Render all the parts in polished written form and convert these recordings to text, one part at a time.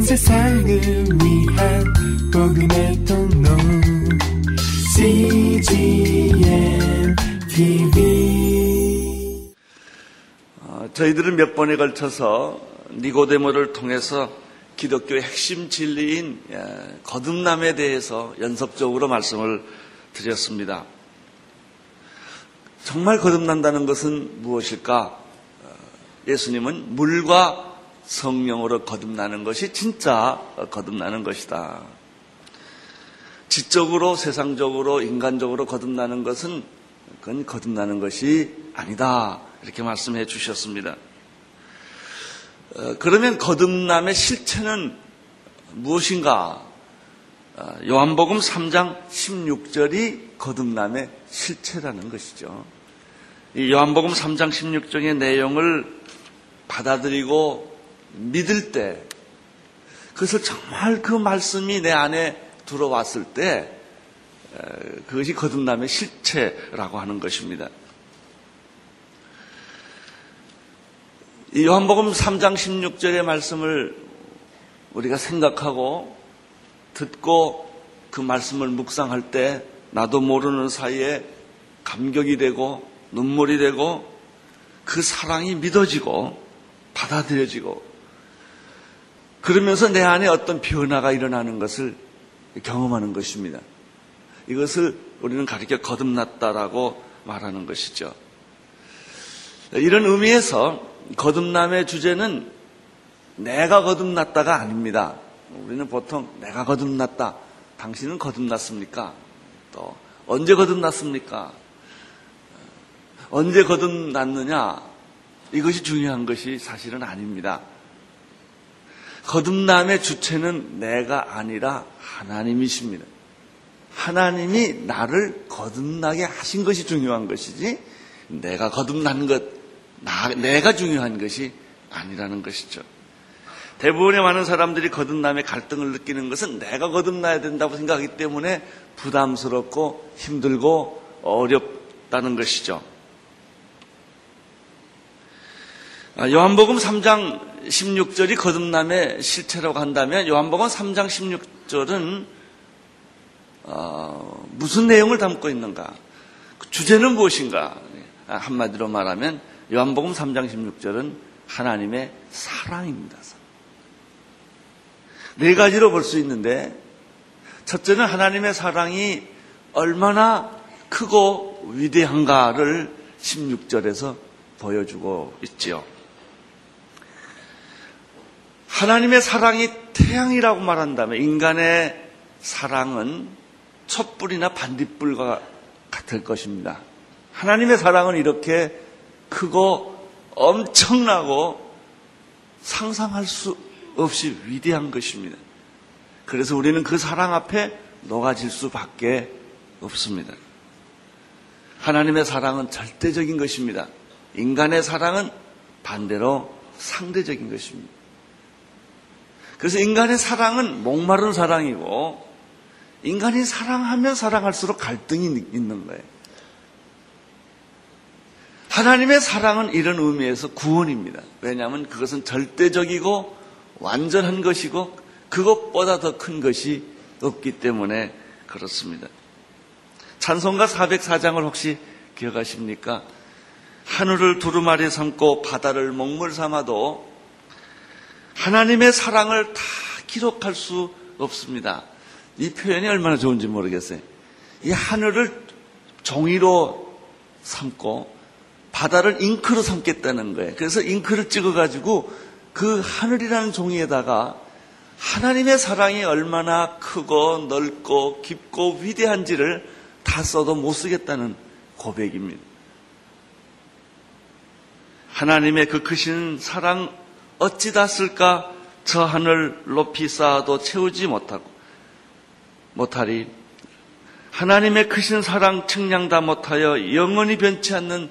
세상을 위한 복음의 통로 CGN TV. 저희들은 몇 번에 걸쳐서 니고데모를 통해서 기독교의 핵심 진리인 거듭남에 대해서 연속적으로 말씀을 드렸습니다. 정말 거듭난다는 것은 무엇일까? 예수님은 물과 성령으로 거듭나는 것이 진짜 거듭나는 것이다. 지적으로, 세상적으로, 인간적으로 거듭나는 것은 그건 거듭나는 것이 아니다. 이렇게 말씀해 주셨습니다. 그러면 거듭남의 실체는 무엇인가? 요한복음 3장 16절이 거듭남의 실체라는 것이죠. 이 요한복음 3장 16절의 내용을 받아들이고 믿을 때, 그것을 정말 그 말씀이 내 안에 들어왔을 때 그것이 거듭남의 실체라고 하는 것입니다. 이 요한복음 3장 16절의 말씀을 우리가 생각하고 듣고 그 말씀을 묵상할 때 나도 모르는 사이에 감격이 되고 눈물이 되고 그 사랑이 믿어지고 받아들여지고 그러면서 내 안에 어떤 변화가 일어나는 것을 경험하는 것입니다. 이것을 우리는 가리켜 거듭났다라고 말하는 것이죠. 이런 의미에서 거듭남의 주제는 내가 거듭났다가 아닙니다. 우리는 보통 내가 거듭났다. 당신은 거듭났습니까? 또 언제 거듭났습니까? 언제 거듭났느냐? 이것이 중요한 것이 사실은 아닙니다. 거듭남의 주체는 내가 아니라 하나님이십니다. 하나님이 나를 거듭나게 하신 것이 중요한 것이지 내가 거듭난 것, 내가 중요한 것이 아니라는 것이죠. 대부분의 많은 사람들이 거듭남의 갈등을 느끼는 것은 내가 거듭나야 된다고 생각하기 때문에 부담스럽고 힘들고 어렵다는 것이죠. 요한복음 3장 16절이 거듭남의 실체라고 한다면 요한복음 3장 16절은 무슨 내용을 담고 있는가? 그 주제는 무엇인가? 한마디로 말하면 요한복음 3장 16절은 하나님의 사랑입니다. 네 가지로 볼 수 있는데 첫째는 하나님의 사랑이 얼마나 크고 위대한가를 16절에서 보여주고 있지요. 하나님의 사랑이 태양이라고 말한다면 인간의 사랑은 촛불이나 반딧불과 같을 것입니다. 하나님의 사랑은 이렇게 크고 엄청나고 상상할 수 없이 위대한 것입니다. 그래서 우리는 그 사랑 앞에 녹아질 수밖에 없습니다. 하나님의 사랑은 절대적인 것입니다. 인간의 사랑은 반대로 상대적인 것입니다. 그래서 인간의 사랑은 목마른 사랑이고 인간이 사랑하면 사랑할수록 갈등이 있는 거예요. 하나님의 사랑은 이런 의미에서 구원입니다. 왜냐하면 그것은 절대적이고 완전한 것이고 그것보다 더 큰 것이 없기 때문에 그렇습니다. 찬송가 404장을 혹시 기억하십니까? 하늘을 두루마리 삼고 바다를 먹물 삼아도 하나님의 사랑을 다 기록할 수 없습니다. 이 표현이 얼마나 좋은지 모르겠어요. 이 하늘을 종이로 삼고 바다를 잉크로 삼겠다는 거예요. 그래서 잉크를 찍어가지고 그 하늘이라는 종이에다가 하나님의 사랑이 얼마나 크고 넓고 깊고 위대한지를 다 써도 못 쓰겠다는 고백입니다. 하나님의 그 크신 사랑 어찌 다 쓸까? 저 하늘 높이 쌓아도 채우지 못하리. 하나님의 크신 사랑 측량 다 못하여 영원히 변치 않는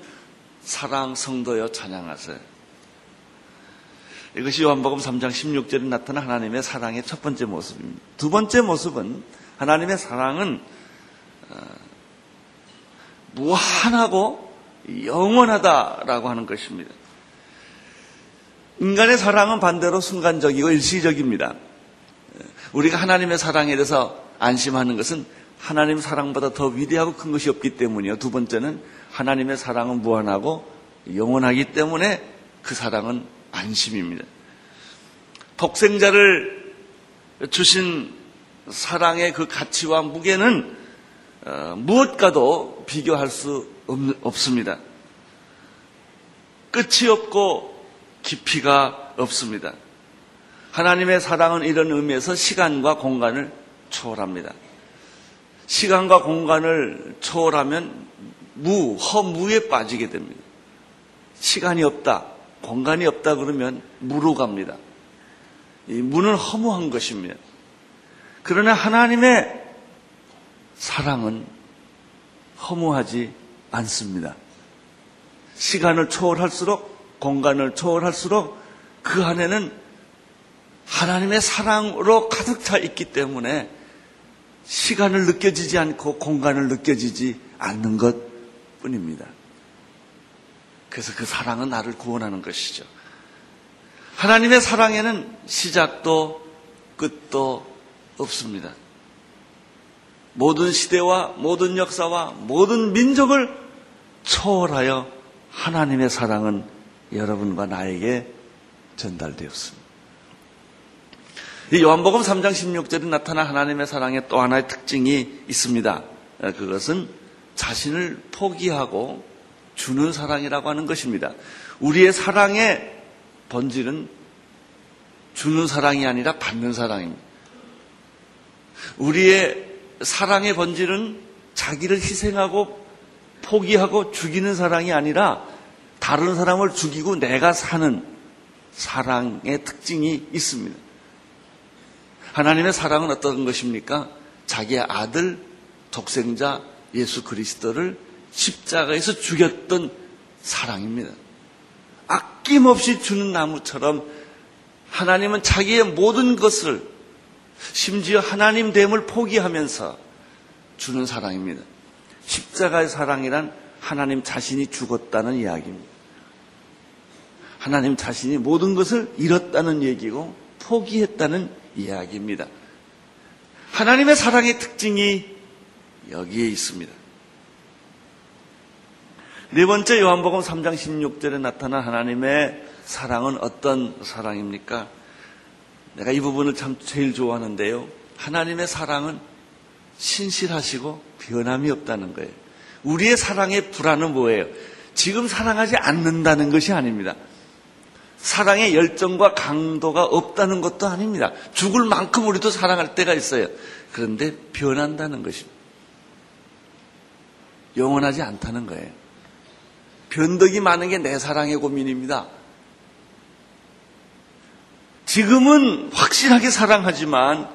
사랑 성도여 찬양하세요. 이것이 요한복음 3장 16절에 나타난 하나님의 사랑의 첫 번째 모습입니다. 두 번째 모습은 하나님의 사랑은 무한하고 영원하다라고 하는 것입니다. 인간의 사랑은 반대로 순간적이고 일시적입니다. 우리가 하나님의 사랑에 대해서 안심하는 것은 하나님 사랑보다 더 위대하고 큰 것이 없기 때문이요. 두 번째는 하나님의 사랑은 무한하고 영원하기 때문에 그 사랑은 안심입니다. 독생자를 주신 사랑의 그 가치와 무게는 무엇과도 비교할 수 없습니다. 끝이 없고 깊이가 없습니다. 하나님의 사랑은 이런 의미에서 시간과 공간을 초월합니다. 시간과 공간을 초월하면 허무에 빠지게 됩니다. 시간이 없다, 공간이 없다 그러면 무로 갑니다. 이 무는 허무한 것입니다. 그러나 하나님의 사랑은 허무하지 않습니다. 시간을 초월할수록, 공간을 초월할수록 그 안에는 하나님의 사랑으로 가득 차 있기 때문에 시간을 느껴지지 않고 공간을 느껴지지 않는 것 뿐입니다. 그래서 그 사랑은 나를 구원하는 것이죠. 하나님의 사랑에는 시작도 끝도 없습니다. 모든 시대와 모든 역사와 모든 민족을 초월하여 하나님의 사랑은 여러분과 나에게 전달되었습니다. 이 요한복음 3장 16절에 나타난 하나님의 사랑의 또 하나의 특징이 있습니다. 그것은 자신을 포기하고 주는 사랑이라고 하는 것입니다. 우리의 사랑의 본질은 주는 사랑이 아니라 받는 사랑입니다. 우리의 사랑의 본질은 자기를 희생하고 포기하고 죽이는 사랑이 아니라 다른 사람을 죽이고 내가 사는 사랑의 특징이 있습니다. 하나님의 사랑은 어떤 것입니까? 자기의 아들, 독생자 예수 그리스도를 십자가에서 죽였던 사랑입니다. 아낌없이 주는 나무처럼 하나님은 자기의 모든 것을, 심지어 하나님 됨을 포기하면서 주는 사랑입니다. 십자가의 사랑이란 하나님 자신이 죽었다는 이야기입니다. 하나님 자신이 모든 것을 잃었다는 얘기고 포기했다는 이야기입니다. 하나님의 사랑의 특징이 여기에 있습니다. 네 번째, 요한복음 3장 16절에 나타난 하나님의 사랑은 어떤 사랑입니까? 내가 이 부분을 참 제일 좋아하는데요. 하나님의 사랑은 신실하시고 변함이 없다는 거예요. 우리의 사랑의 불안은 뭐예요? 지금 사랑하지 않는다는 것이 아닙니다. 사랑의 열정과 강도가 없다는 것도 아닙니다. 죽을 만큼 우리도 사랑할 때가 있어요. 그런데 변한다는 것입니다. 영원하지 않다는 거예요. 변덕이 많은 게 내 사랑의 고민입니다. 지금은 확실하게 사랑하지만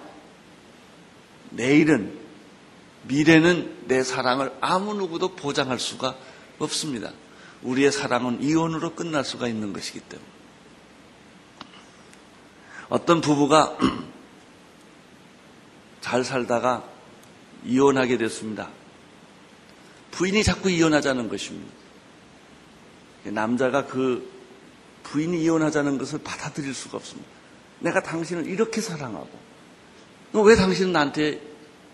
내일은, 미래는 내 사랑을 아무 누구도 보장할 수가 없습니다. 우리의 사랑은 이혼으로 끝날 수가 있는 것이기 때문에. 어떤 부부가 잘 살다가 이혼하게 됐습니다. 부인이 자꾸 이혼하자는 것입니다. 남자가 그 부인이 이혼하자는 것을 받아들일 수가 없습니다. 내가 당신을 이렇게 사랑하고 왜 당신은 나한테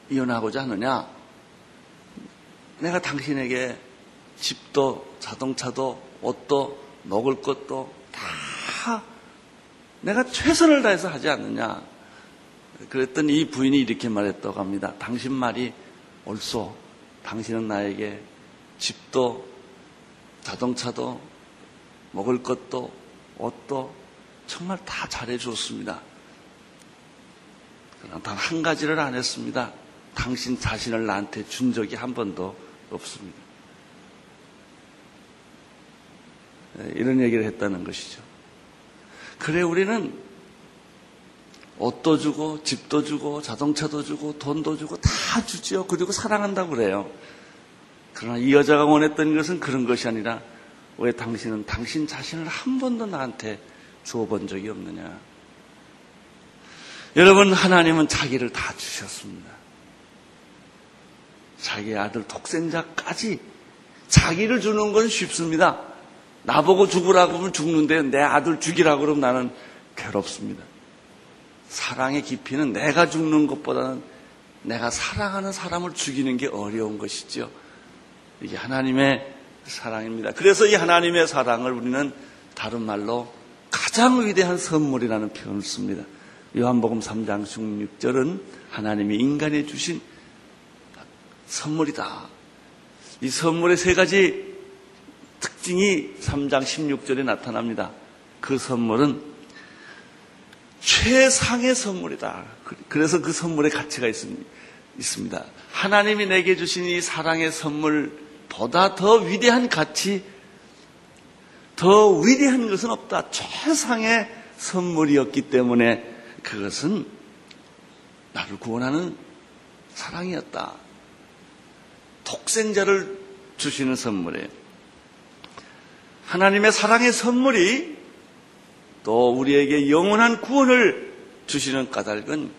이혼하고자 하느냐? 내가 당신에게 집도 자동차도 옷도 먹을 것도 다 내가 최선을 다해서 하지 않느냐? 그랬더니 이 부인이 이렇게 말했다고 합니다. 당신 말이 옳소. 당신은 나에게 집도 자동차도 먹을 것도 옷도 정말 다 잘해줬습니다. 그러나 단 한 가지를 안 했습니다. 당신 자신을 나한테 준 적이 한 번도 없습니다. 이런 얘기를 했다는 것이죠. 그래, 우리는 옷도 주고 집도 주고 자동차도 주고 돈도 주고 다 주지요. 그리고 사랑한다고 그래요. 그러나 이 여자가 원했던 것은 그런 것이 아니라 왜 당신은 당신 자신을 한 번도 나한테 주어본 적이 없느냐. 여러분, 하나님은 자기를 다 주셨습니다. 자기의 아들 독생자까지 자기를 주는 건 쉽습니다. 나보고 죽으라고 하면 죽는데 내 아들 죽이라고 그러면 나는 괴롭습니다. 사랑의 깊이는 내가 죽는 것보다는 내가 사랑하는 사람을 죽이는 게 어려운 것이죠. 이게 하나님의 사랑입니다. 그래서 이 하나님의 사랑을 우리는 다른 말로 가장 위대한 선물이라는 표현을 씁니다. 요한복음 3장 16절은 하나님이 인간에 주신 선물이다. 이 선물의 세 가지 특징이 3장 16절에 나타납니다. 그 선물은 최상의 선물이다. 그래서 그 선물의 가치가 있습니다. 하나님이 내게 주신 이 사랑의 선물보다 더 위대한 가치, 더 위대한 것은 없다. 최상의 선물이었기 때문에 그것은 나를 구원하는 사랑이었다. 독생자를 주시는 선물이에요. 하나님의 사랑의 선물이 또 우리에게 영원한 구원을 주시는 까닭은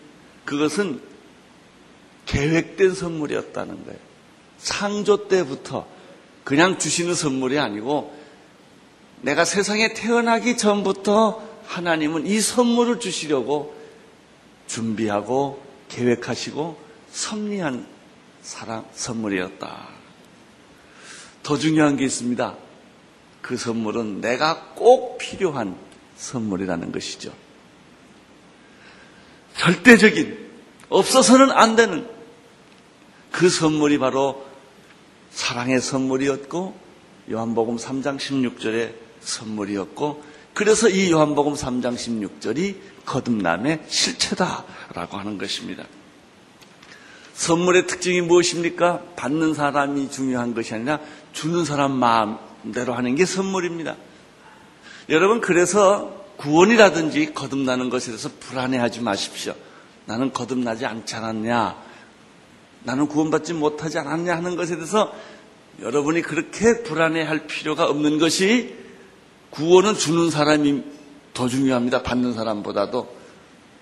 그것은 계획된 선물이었다는 거예요. 창조 때부터 그냥 주시는 선물이 아니고 내가 세상에 태어나기 전부터 하나님은 이 선물을 주시려고 준비하고 계획하시고 섭리한 사랑 선물이었다. 더 중요한 게 있습니다. 그 선물은 내가 꼭 필요한 선물이라는 것이죠. 절대적인, 없어서는 안 되는 그 선물이 바로 사랑의 선물이었고 요한복음 3장 16절의 선물이었고, 그래서 이 요한복음 3장 16절이 거듭남의 실체다라고 하는 것입니다. 선물의 특징이 무엇입니까? 받는 사람이 중요한 것이 아니라 주는 사람 마음대로 하는 게 선물입니다. 여러분, 그래서 구원이라든지 거듭나는 것에 대해서 불안해하지 마십시오. 나는 거듭나지 않지 않았냐, 나는 구원받지 못하지 않았냐 하는 것에 대해서 여러분이 그렇게 불안해할 필요가 없는 것이, 구원은 주는 사람이 더 중요합니다. 받는 사람보다도.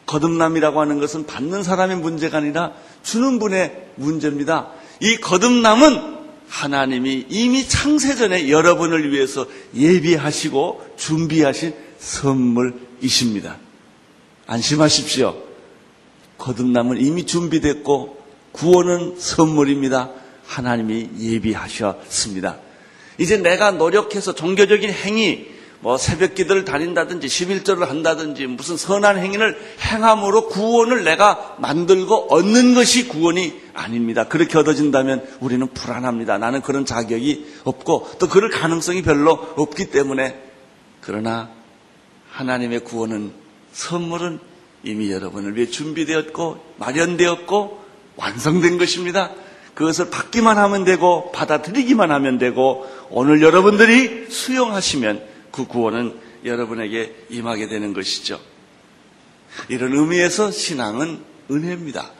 거듭남이라고 하는 것은 받는 사람의 문제가 아니라 주는 분의 문제입니다. 이 거듭남은 하나님이 이미 창세전에 여러분을 위해서 예비하시고 준비하신 선물이십니다. 안심하십시오. 거듭남은 이미 준비됐고 구원은 선물입니다. 하나님이 예비하셨습니다. 이제 내가 노력해서 종교적인 행위, 새벽기도를 다닌다든지 11절을 한다든지 무슨 선한 행위를 행함으로 구원을 내가 만들고 얻는 것이 구원이 아닙니다. 그렇게 얻어진다면 우리는 불안합니다. 나는 그런 자격이 없고 또 그럴 가능성이 별로 없기 때문에. 그러나 하나님의 구원은, 선물은 이미 여러분을 위해 준비되었고 마련되었고 완성된 것입니다. 그것을 받기만 하면 되고 받아들이기만 하면 되고 오늘 여러분들이 수용하시면 그 구원은 여러분에게 임하게 되는 것이죠. 이런 의미에서 신앙은 은혜입니다.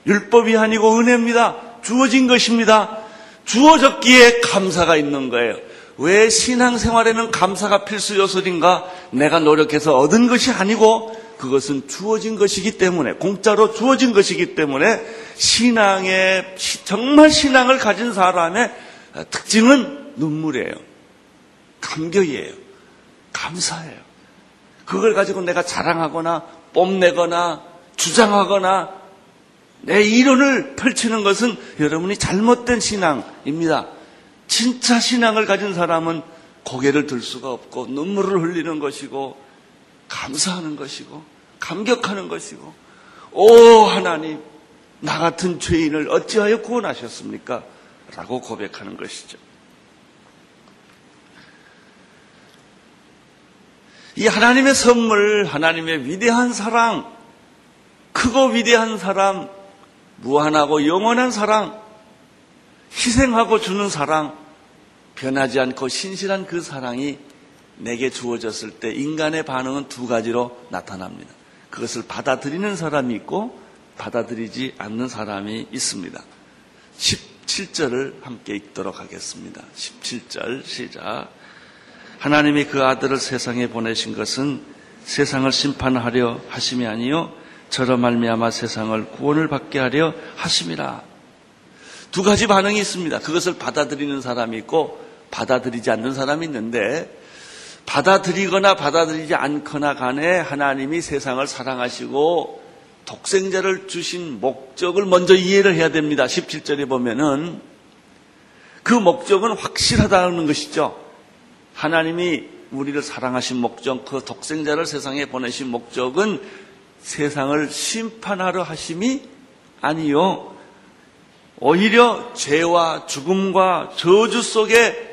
율법이 아니고 은혜입니다. 주어진 것입니다. 주어졌기에 감사가 있는 거예요. 왜 신앙생활에는 감사가 필수 요소인가? 내가 노력해서 얻은 것이 아니고 그것은 주어진 것이기 때문에, 공짜로 주어진 것이기 때문에 신앙의, 정말 신앙을 가진 사람의 특징은 눈물이에요. 감격이에요. 감사해요. 그걸 가지고 내가 자랑하거나 뽐내거나 주장하거나 내 이론을 펼치는 것은 여러분이 잘못된 신앙입니다. 진짜 신앙을 가진 사람은 고개를 들 수가 없고 눈물을 흘리는 것이고 감사하는 것이고 감격하는 것이고, 오 하나님, 나 같은 죄인을 어찌하여 구원하셨습니까? 라고 고백하는 것이죠. 이 하나님의 선물, 하나님의 위대한 사랑, 크고 위대한 사랑, 무한하고 영원한 사랑, 희생하고 주는 사랑, 변하지 않고 신실한 그 사랑이 내게 주어졌을 때 인간의 반응은 두 가지로 나타납니다. 그것을 받아들이는 사람이 있고 받아들이지 않는 사람이 있습니다. 17절을 함께 읽도록 하겠습니다. 17절 시작. 하나님이 그 아들을 세상에 보내신 것은 세상을 심판하려 하심이 아니요 저로 말미암아 세상을 구원을 받게 하려 하심이라. 두 가지 반응이 있습니다. 그것을 받아들이는 사람이 있고 받아들이지 않는 사람이 있는데, 받아들이거나 받아들이지 않거나 간에 하나님이 세상을 사랑하시고 독생자를 주신 목적을 먼저 이해를 해야 됩니다. 17절에 보면은 그 목적은 확실하다는 것이죠. 하나님이 우리를 사랑하신 목적, 그 독생자를 세상에 보내신 목적은 세상을 심판하려 하심이 아니요, 오히려 죄와 죽음과 저주 속에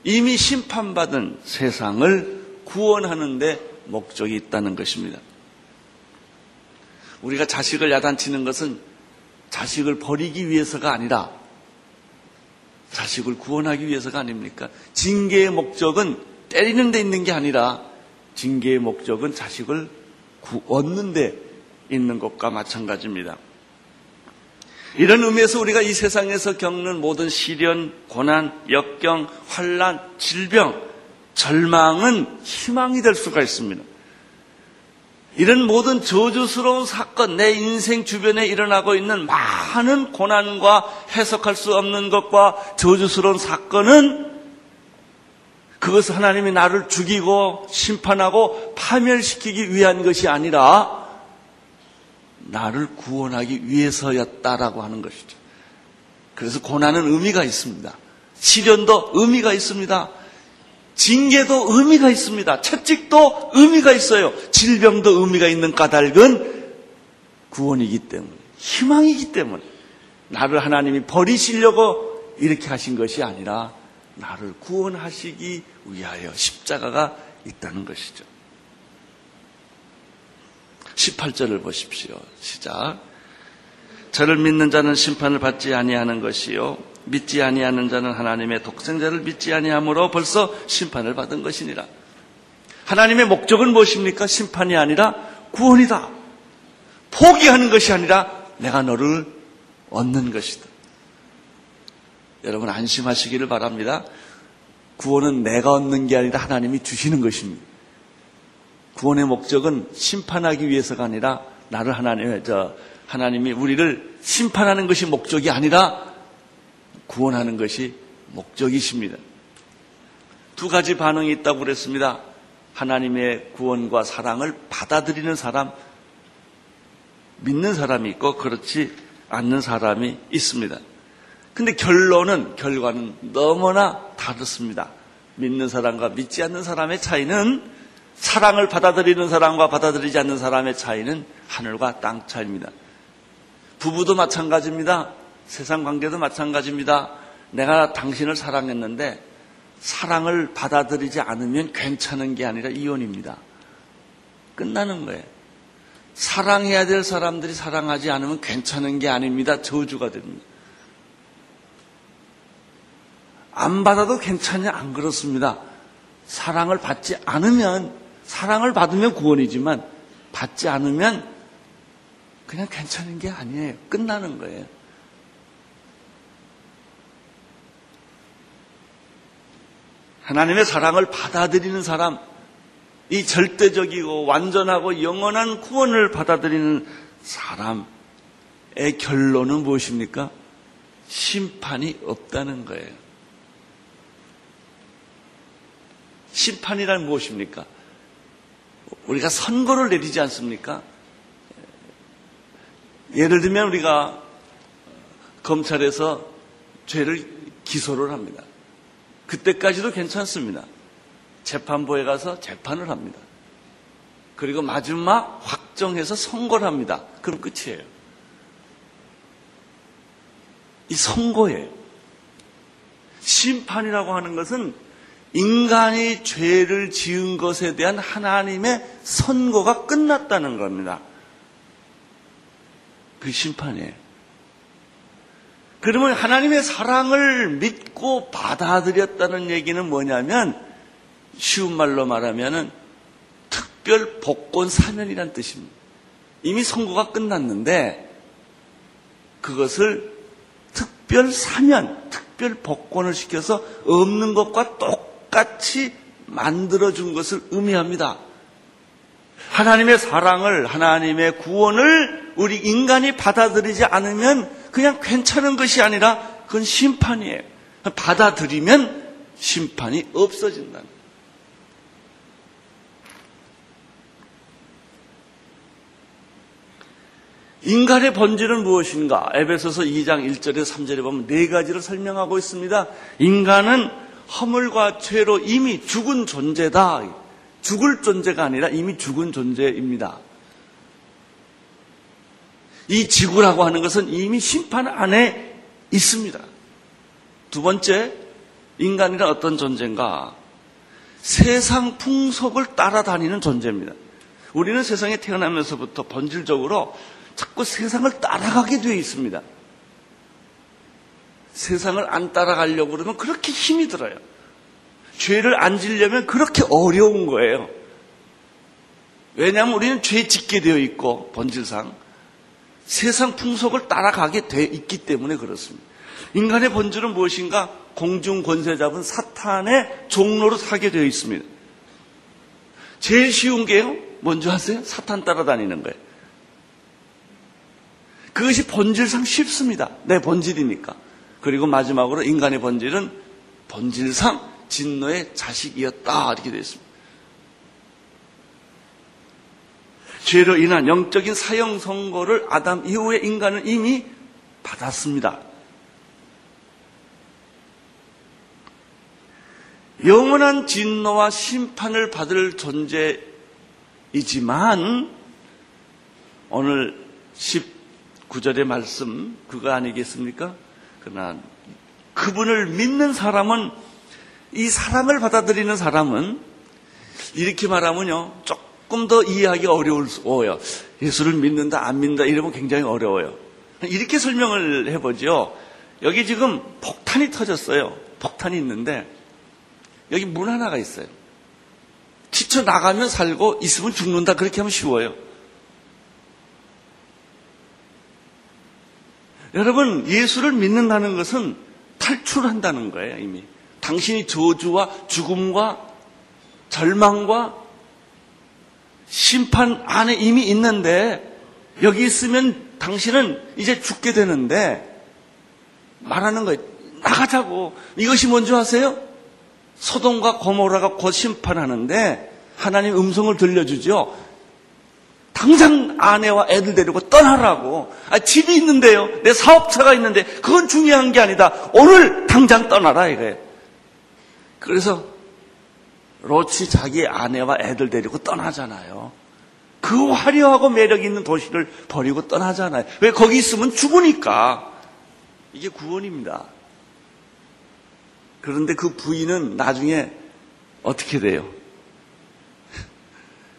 이미 심판받은 세상을 구원하는 데 목적이 있다는 것입니다. 우리가 자식을 야단치는 것은 자식을 버리기 위해서가 아니라 자식을 구원하기 위해서가 아닙니까? 징계의 목적은 때리는 데 있는 게 아니라 징계의 목적은 자식을 얻는 데 있는 것과 마찬가지입니다. 이런 의미에서 우리가 이 세상에서 겪는 모든 시련, 고난, 역경, 환난, 질병, 절망은 희망이 될 수가 있습니다. 이런 모든 저주스러운 사건, 내 인생 주변에 일어나고 있는 많은 고난과 해석할 수 없는 것과 저주스러운 사건은 그것을 하나님이 나를 죽이고 심판하고 파멸시키기 위한 것이 아니라 나를 구원하기 위해서였다라고 하는 것이죠. 그래서 고난은 의미가 있습니다. 시련도 의미가 있습니다. 징계도 의미가 있습니다. 채찍도 의미가 있어요. 질병도 의미가 있는 까닭은 구원이기 때문에, 희망이기 때문에, 나를 하나님이 버리시려고 이렇게 하신 것이 아니라 나를 구원하시기 위하여 십자가가 있다는 것이죠. 18절을 보십시오. 시작. 저를 믿는 자는 심판을 받지 아니하는 것이요 믿지 아니하는 자는 하나님의 독생자를 믿지 아니하므로 벌써 심판을 받은 것이니라. 하나님의 목적은 무엇입니까? 심판이 아니라 구원이다. 포기하는 것이 아니라 내가 너를 얻는 것이다. 여러분 안심하시기를 바랍니다. 구원은 내가 얻는 게 아니라 하나님이 주시는 것입니다. 구원의 목적은 심판하기 위해서가 아니라 나를 하나님이 우리를 심판하는 것이 목적이 아니라 구원하는 것이 목적이십니다. 두 가지 반응이 있다고 그랬습니다. 하나님의 구원과 사랑을 받아들이는 사람, 믿는 사람이 있고 그렇지 않는 사람이 있습니다. 근데 결과는 너무나 다르습니다. 믿는 사람과 믿지 않는 사람의 차이는, 사랑을 받아들이는 사람과 받아들이지 않는 사람의 차이는 하늘과 땅 차이입니다. 부부도 마찬가지입니다. 세상 관계도 마찬가지입니다. 내가 당신을 사랑했는데 사랑을 받아들이지 않으면 괜찮은 게 아니라 이혼입니다. 끝나는 거예요. 사랑해야 될 사람들이 사랑하지 않으면 괜찮은 게 아닙니다. 저주가 됩니다. 안 받아도 괜찮냐? 안 그렇습니다. 사랑을 받지 않으면, 사랑을 받으면 구원이지만 받지 않으면 그냥 괜찮은 게 아니에요. 끝나는 거예요. 하나님의 사랑을 받아들이는 사람, 이 절대적이고 완전하고 영원한 구원을 받아들이는 사람의 결론은 무엇입니까? 심판이 없다는 거예요. 심판이란 무엇입니까? 우리가 선고를 내리지 않습니까? 예를 들면 우리가 검찰에서 죄를 기소를 합니다. 그때까지도 괜찮습니다. 재판부에 가서 재판을 합니다. 그리고 마지막 확정해서 선고를 합니다. 그럼 끝이에요. 이 선고예요. 심판이라고 하는 것은 인간이 죄를 지은 것에 대한 하나님의 선고가 끝났다는 겁니다. 그게 심판이에요. 그러면 하나님의 사랑을 믿고 받아들였다는 얘기는 뭐냐면, 쉬운 말로 말하면 특별 복권 사면이란 뜻입니다. 이미 선고가 끝났는데 그것을 특별 사면, 특별 복권을 시켜서 없는 것과 똑같이 만들어준 것을 의미합니다. 하나님의 사랑을, 하나님의 구원을 우리 인간이 받아들이지 않으면 그냥 괜찮은 것이 아니라 그건 심판이에요. 받아들이면 심판이 없어진다는 거예요. 인간의 본질은 무엇인가? 에베소서 2장 1절에서 3절에 보면 네 가지를 설명하고 있습니다. 인간은 허물과 죄로 이미 죽은 존재다. 죽을 존재가 아니라 이미 죽은 존재입니다. 이 지구라고 하는 것은 이미 심판 안에 있습니다. 두 번째, 인간이란 어떤 존재인가? 세상 풍속을 따라다니는 존재입니다. 우리는 세상에 태어나면서부터 본질적으로 자꾸 세상을 따라가게 되어 있습니다. 세상을 안 따라가려고 그러면 그렇게 힘이 들어요. 죄를 안 지려면 그렇게 어려운 거예요. 왜냐하면 우리는 죄 짓게 되어 있고 본질상 세상 풍속을 따라가게 되어 있기 때문에 그렇습니다. 인간의 본질은 무엇인가? 공중 권세 잡은 사탄의 종로로 사게 되어 있습니다. 제일 쉬운 게요, 뭔지 아세요? 사탄 따라다니는 거예요. 그것이 본질상 쉽습니다. 내 본질이니까. 그리고 마지막으로 인간의 본질은 본질상 진노의 자식이었다, 이렇게 되어 있습니다. 죄로 인한 영적인 사형 선고를 아담 이후에 인간은 이미 받았습니다. 영원한 진노와 심판을 받을 존재이지만 오늘 19절의 말씀 그거 아니겠습니까? 그러나 그분을 믿는 사람은, 이 사랑을 받아들이는 사람은 이렇게 말하면요 조금 더 이해하기 어려워요. 예수를 믿는다 안 믿는다 이러면 굉장히 어려워요. 이렇게 설명을 해보죠. 여기 지금 폭탄이 터졌어요. 폭탄이 있는데 여기 문 하나가 있어요. 지쳐나가면 살고 있으면 죽는다, 그렇게 하면 쉬워요. 여러분, 예수를 믿는다는 것은 탈출한다는 거예요. 이미 당신이 저주와 죽음과 절망과 심판 안에 이미 있는데 여기 있으면 당신은 이제 죽게 되는데 말하는 거예요. 나가자고. 이것이 뭔지 아세요? 소돔과 고모라가 곧 심판하는데 하나님 음성을 들려주죠. 당장 아내와 애들 데리고 떠나라고. 집이 있는데요, 내 사업차가 있는데 그건 중요한 게 아니다. 오늘 당장 떠나라 이거예요. 그래서 롯이 자기 아내와 애들 데리고 떠나잖아요. 그 화려하고 매력 있는 도시를 버리고 떠나잖아요. 왜? 거기 있으면 죽으니까. 이게 구원입니다. 그런데 그 부인은 나중에 어떻게 돼요?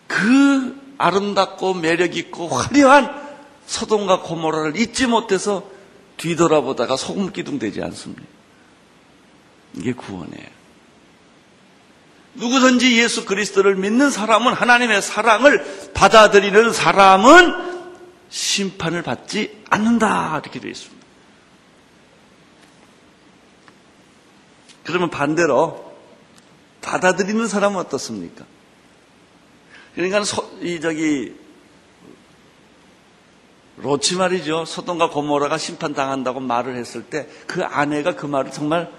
그 아름답고 매력있고 화려한 소돔과 고모라를 잊지 못해서 뒤돌아보다가 소금기둥 되지 않습니까? 이게 구원이에요. 누구든지 예수 그리스도를 믿는 사람은, 하나님의 사랑을 받아들이는 사람은 심판을 받지 않는다, 이렇게 되어 있습니다. 그러면 반대로 받아들이는 사람은 어떻습니까? 그러니까 롯이 말이죠. 소돔과 고모라가 심판당한다고 말을 했을 때 그 아내가 그 말을 정말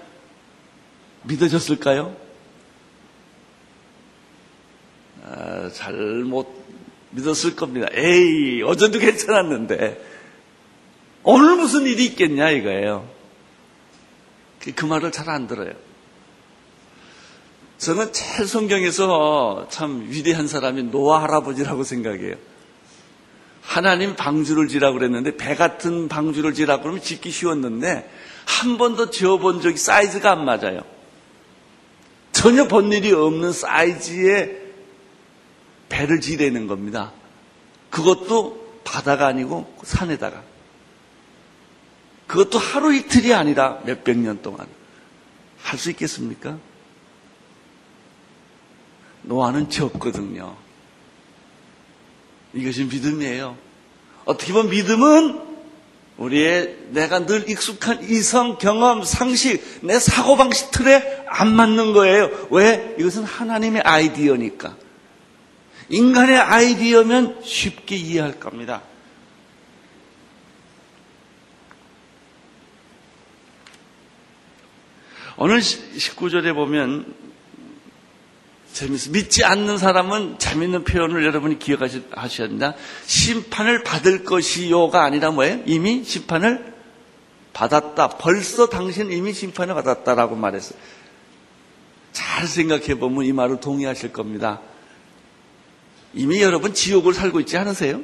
믿어졌을까요? 잘못 믿었을 겁니다. 에이, 어제도 괜찮았는데 오늘 무슨 일이 있겠냐 이거예요. 그 말을 잘 안 들어요. 저는 제일 성경에서 참 위대한 사람이 노아 할아버지라고 생각해요. 하나님 방주를 지라고 그랬는데 배 같은 방주를 지라고 그러면 짓기 쉬웠는데 한 번도 지어본 적이 사이즈가 안 맞아요. 전혀 본 일이 없는 사이즈의 배를 지내는 겁니다. 그것도 바다가 아니고 산에다가. 그것도 하루 이틀이 아니라 몇백 년 동안. 할 수 있겠습니까? 노아는 지었거든요. 이것이 믿음이에요. 어떻게 보면 믿음은 우리의 내가 늘 익숙한 이성, 경험, 상식, 내 사고방식 틀에 안 맞는 거예요. 왜? 이것은 하나님의 아이디어니까. 인간의 아이디어면 쉽게 이해할 겁니다. 오늘 19절에 보면 재밌어. 믿지 않는 사람은 재밌는 표현을 여러분이 기억하셔야 된다. 심판을 받을 것이요가 아니라 뭐예요? 이미 심판을 받았다. 벌써 당신은 이미 심판을 받았다라고 말했어요. 잘 생각해 보면 이 말을 동의하실 겁니다. 이미 여러분 지옥을 살고 있지 않으세요?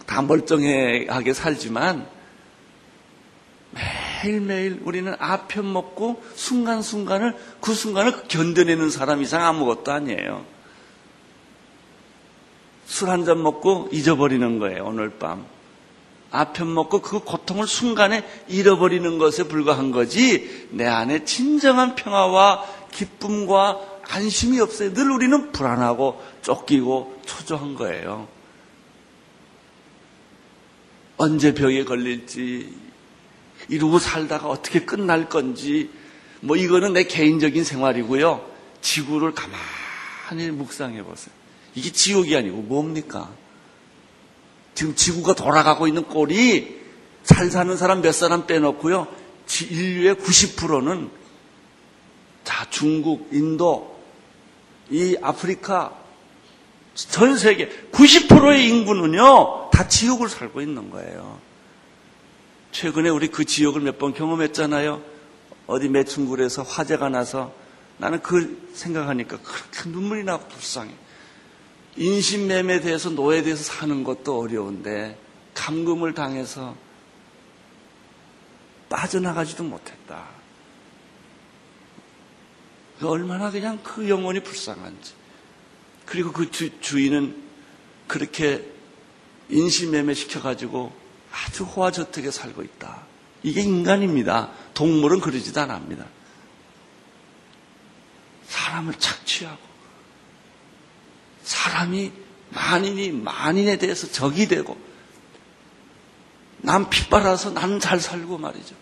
다 멀쩡하게 살지만 매일매일 우리는 아편 먹고 순간순간을 그 순간을 견뎌내는 사람 이상 아무것도 아니에요. 술 한 잔 먹고 잊어버리는 거예요. 오늘 밤 아편 먹고 그 고통을 순간에 잃어버리는 것에 불과한 거지 내 안에 진정한 평화와 기쁨과 안심이 없어요. 늘 우리는 불안하고 쫓기고 초조한 거예요. 언제 병에 걸릴지, 이러고 살다가 어떻게 끝날 건지, 뭐 이거는 내 개인적인 생활이고요. 지구를 가만히 묵상해 보세요. 이게 지옥이 아니고 뭡니까? 지금 지구가 돌아가고 있는 꼴이 잘 사는 사람 몇 사람 빼놓고요. 인류의 90%는 자, 중국, 인도, 이 아프리카, 전 세계 90%의 인구는요, 다 지옥을 살고 있는 거예요. 최근에 우리 그 지옥을 몇 번 경험했잖아요. 어디 매춘굴에서 화재가 나서 나는 그 생각하니까 그렇게 눈물이 나고 불쌍해. 인신매매에 대해서 노예에 대해서 사는 것도 어려운데 감금을 당해서 빠져나가지도 못했다. 얼마나 그냥 그 영혼이 불쌍한지. 그리고 그 주인은 그렇게 인신매매 시켜가지고 아주 호화저택에 살고 있다. 이게 인간입니다. 동물은 그러지도 않습니다. 사람을 착취하고 사람이 만인이 만인에 대해서 적이 되고 남 핏발아서 나는 잘 살고 말이죠.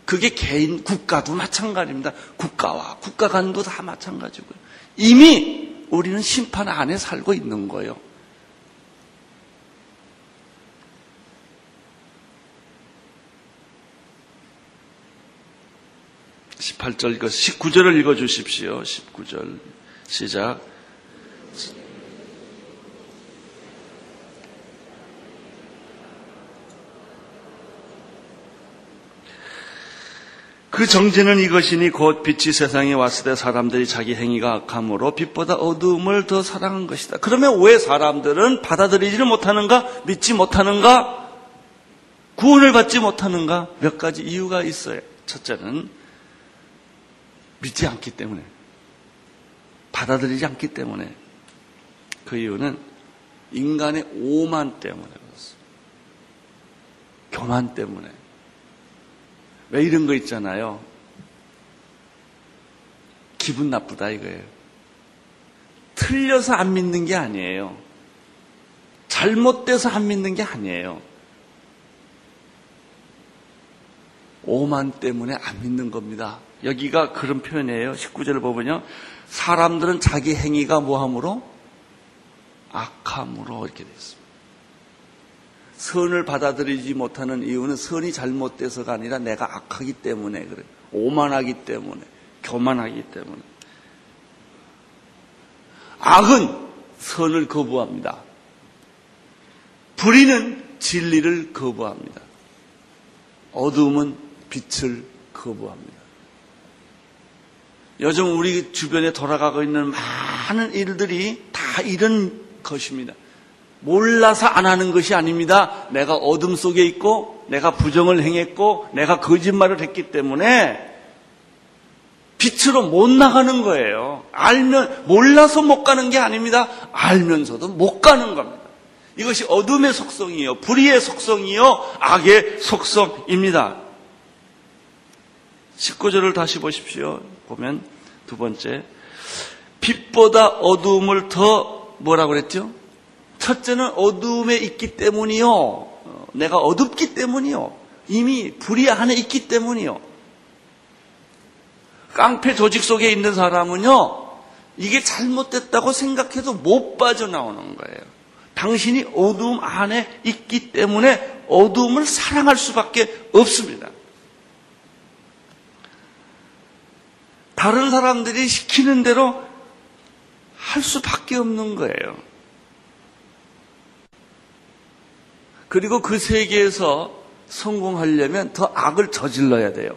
그게 개인, 국가도 마찬가지입니다. 국가와 국가 간도 다 마찬가지고요. 이미 우리는 심판 안에 살고 있는 거예요. (18절) 19절을 읽어주십시오. 19절 시작. 그 정죄는 이것이니 곧 빛이 세상에 왔을 때 사람들이 자기 행위가 악함으로 빛보다 어두움을 더 사랑한 것이다. 그러면 왜 사람들은 받아들이지를 못하는가? 믿지 못하는가? 구원을 받지 못하는가? 몇 가지 이유가 있어요. 첫째는 믿지 않기 때문에, 받아들이지 않기 때문에. 그 이유는 인간의 오만 때문에 그렇습니다. 교만 때문에. 왜 이런 거 있잖아요. 기분 나쁘다 이거예요. 틀려서 안 믿는 게 아니에요. 잘못돼서 안 믿는 게 아니에요. 오만 때문에 안 믿는 겁니다. 여기가 그런 표현이에요. 19절을 보면요. 사람들은 자기 행위가 뭐함으로? 악함으로 이렇게 되어 있습니다. 선을 받아들이지 못하는 이유는 선이 잘못돼서가 아니라 내가 악하기 때문에 그래요. 오만하기 때문에, 교만하기 때문에. 악은 선을 거부합니다. 불의는 진리를 거부합니다. 어두움은 빛을 거부합니다. 요즘 우리 주변에 돌아가고 있는 많은 일들이 다 이런 것입니다. 몰라서 안 하는 것이 아닙니다. 내가 어둠 속에 있고 내가 부정을 행했고 내가 거짓말을 했기 때문에 빛으로 못 나가는 거예요. 몰라서 못 가는 게 아닙니다. 알면서도 못 가는 겁니다. 이것이 어둠의 속성이요, 불의의 속성이요, 악의 속성입니다. 19절을 다시 보십시오. 보면 두 번째, 빛보다 어두움을 더 뭐라고 그랬죠? 첫째는 어두움에 있기 때문이요. 내가 어둡기 때문이요. 이미 불의 안에 있기 때문이요. 깡패 조직 속에 있는 사람은요, 이게 잘못됐다고 생각해도 못 빠져나오는 거예요. 당신이 어두움 안에 있기 때문에 어두움을 사랑할 수밖에 없습니다. 다른 사람들이 시키는 대로 할 수밖에 없는 거예요. 그리고 그 세계에서 성공하려면 더 악을 저질러야 돼요.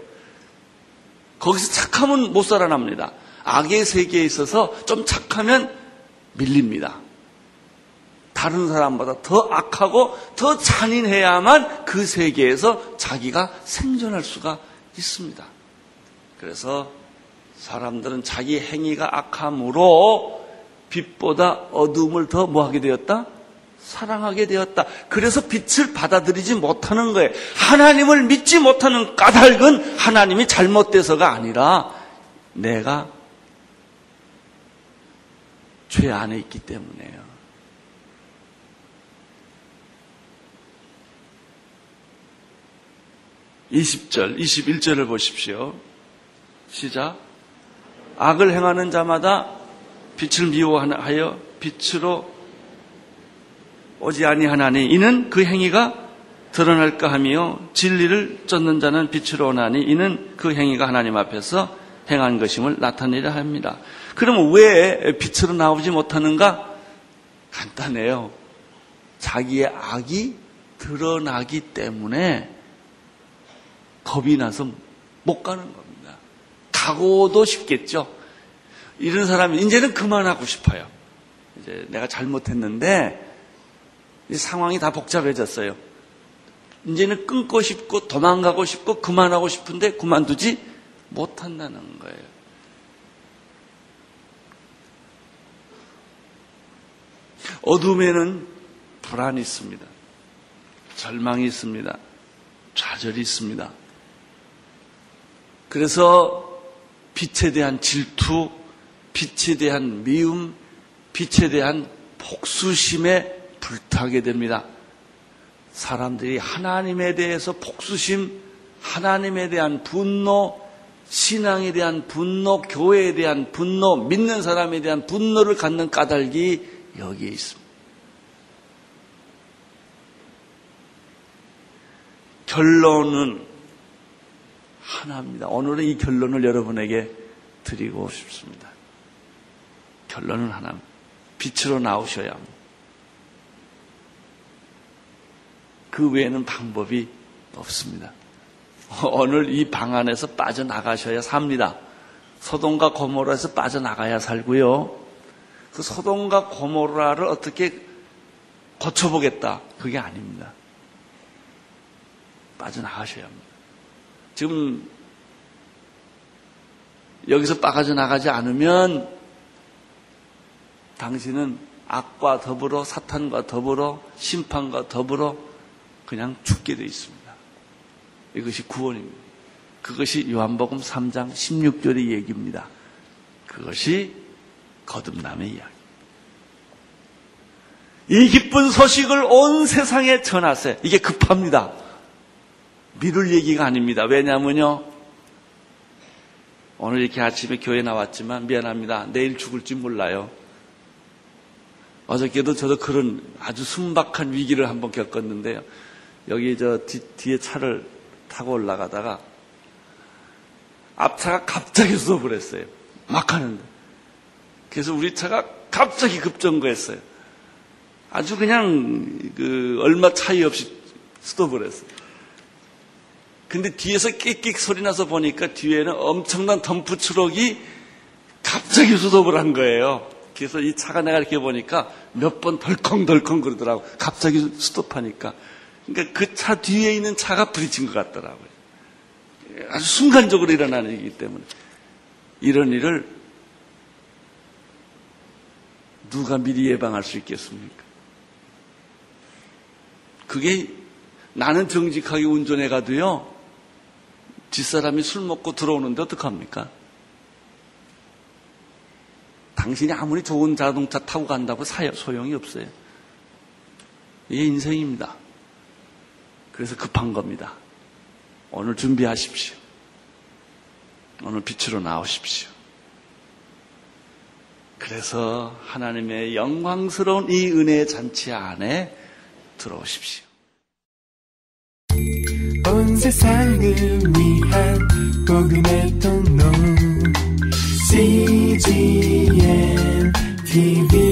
거기서 착하면 못 살아납니다. 악의 세계에 있어서 좀 착하면 밀립니다. 다른 사람보다 더 악하고 더 잔인해야만 그 세계에서 자기가 생존할 수가 있습니다. 그래서 사람들은 자기 행위가 악함으로 빛보다 어두움을 더 뭐하게 되었다? 사랑하게 되었다. 그래서 빛을 받아들이지 못하는 거예요. 하나님을 믿지 못하는 까닭은 하나님이 잘못돼서가 아니라 내가 죄 안에 있기 때문에요. (20절) 21절을 보십시오. 시작. 악을 행하는 자마다 빛을 미워하여 빛으로 오지 아니하나니 이는 그 행위가 드러날까 하며 진리를 쫓는 자는 빛으로 오나니 이는 그 행위가 하나님 앞에서 행한 것임을 나타내려 합니다. 그러면 왜 빛으로 나오지 못하는가? 간단해요. 자기의 악이 드러나기 때문에 겁이 나서 못 가는 겁니다. 가고도 싶겠죠. 이런 사람이 이제는 그만하고 싶어요. 이제 내가 잘못했는데 상황이 다 복잡해졌어요. 이제는 끊고 싶고 도망가고 싶고 그만하고 싶은데 그만두지 못한다는 거예요. 어둠에는 불안이 있습니다. 절망이 있습니다. 좌절이 있습니다. 그래서 빛에 대한 질투, 빛에 대한 미움, 빛에 대한 복수심에 불타게 됩니다. 사람들이 하나님에 대해서 복수심, 하나님에 대한 분노, 신앙에 대한 분노, 교회에 대한 분노, 믿는 사람에 대한 분노를 갖는 까닭이 여기에 있습니다. 결론은 하나입니다. 오늘은 이 결론을 여러분에게 드리고 싶습니다. 결론은 하나입니다. 빛으로 나오셔야 합니다. 그 외에는 방법이 없습니다. 오늘 이 방 안에서 빠져나가셔야 삽니다. 소돔과 고모라에서 빠져나가야 살고요. 그 소돔과 고모라를 어떻게 고쳐보겠다. 그게 아닙니다. 빠져나가셔야 합니다. 지금 여기서 빠져나가지 않으면 당신은 악과 더불어 사탄과 더불어 심판과 더불어 그냥 죽게 되어 있습니다. 이것이 구원입니다. 그것이 요한복음 3장 16절의 얘기입니다. 그것이 거듭남의 이야기. 이 기쁜 소식을 온 세상에 전하세요. 이게 급합니다. 미룰 얘기가 아닙니다. 왜냐하면요, 오늘 이렇게 아침에 교회 나왔지만 미안합니다. 내일 죽을지 몰라요. 어저께도 저도 그런 아주 순박한 위기를 한번 겪었는데요. 여기 뒤에 차를 타고 올라가다가 앞차가 갑자기 스톱을 했어요. 막 하는데. 그래서 우리 차가 갑자기 급정거했어요. 아주 그냥 얼마 차이 없이 스톱을 했어요. 근데 뒤에서 끽끽 소리 나서 보니까 뒤에는 엄청난 덤프 트럭이 갑자기 스톱을 한 거예요. 그래서 이 차가 내가 이렇게 보니까 몇 번 덜컹덜컹 그러더라고. 갑자기 스톱하니까. 그러니까 그 차 뒤에 있는 차가 부딪힌 것 같더라고요. 아주 순간적으로 일어나는 일이기 때문에. 이런 일을 누가 미리 예방할 수 있겠습니까? 그게 나는 정직하게 운전해 가도요, 뒷사람이 술 먹고 들어오는데 어떡합니까? 당신이 아무리 좋은 자동차 타고 간다고 소용이 없어요. 이게 인생입니다. 그래서 급한 겁니다. 오늘 준비하십시오. 오늘 빛으로 나오십시오. 그래서 하나님의 영광스러운 이 은혜의 잔치 안에 들어오십시오. 온 세상을 위한 복음의 통로 CGN TV